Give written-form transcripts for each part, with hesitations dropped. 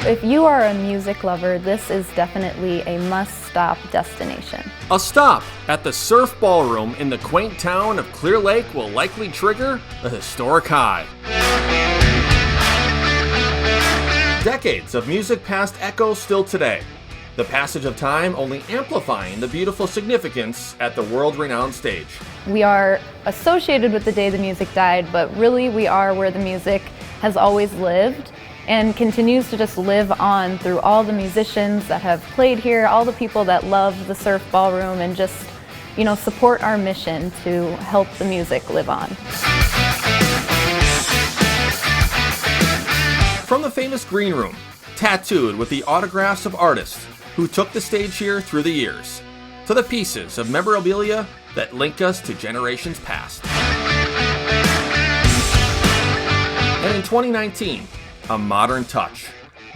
If you are a music lover, this is definitely a must-stop destination. A stop at the Surf Ballroom in the quaint town of Clear Lake will likely trigger a historic high. Decades of music past echo still today. The passage of time only amplifying the beautiful significance at the world-renowned stage. We are associated with the day the music died, but really we are where the music has always lived and continues to just live on through all the musicians that have played here, all the people that love the Surf Ballroom and just, support our mission to help the music live on. From the famous green room, tattooed with the autographs of artists who took the stage here through the years, to the pieces of memorabilia that link us to generations past. And in 2019, a modern touch.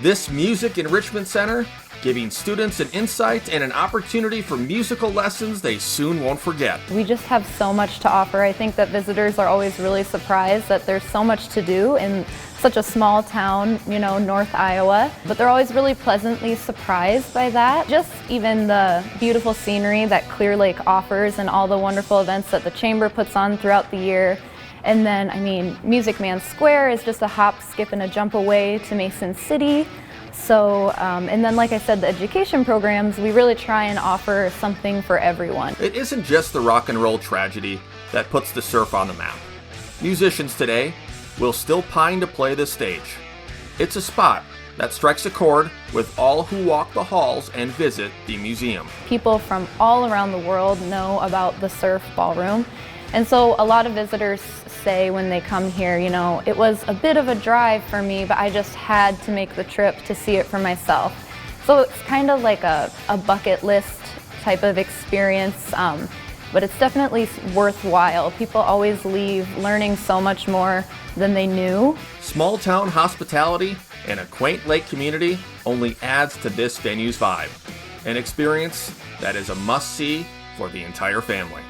This Music Enrichment Center giving students an insight and an opportunity for musical lessons they soon won't forget. We just have so much to offer. I think that visitors are always really surprised that there's so much to do in such a small town, North Iowa, but they're always really pleasantly surprised by that. Just even the beautiful scenery that Clear Lake offers and all the wonderful events that the Chamber puts on throughout the year. And then, Music Man Square is just a hop, skip, and a jump away to Mason City. So, and then like I said, the education programs, we really try and offer something for everyone. It isn't just the rock and roll tragedy that puts the surf on the map. Musicians today will still pine to play this stage. It's a spot that strikes a chord with all who walk the halls and visit the museum. People from all around the world know about the Surf Ballroom. And so a lot of visitors say when they come here, it was a bit of a drive for me, but I just had to make the trip to see it for myself. So it's kind of like a bucket list type of experience, but it's definitely worthwhile. People always leave learning so much more than they knew. Small town hospitality and a quaint lake community only adds to this venue's vibe. An experience that is a must-see for the entire family.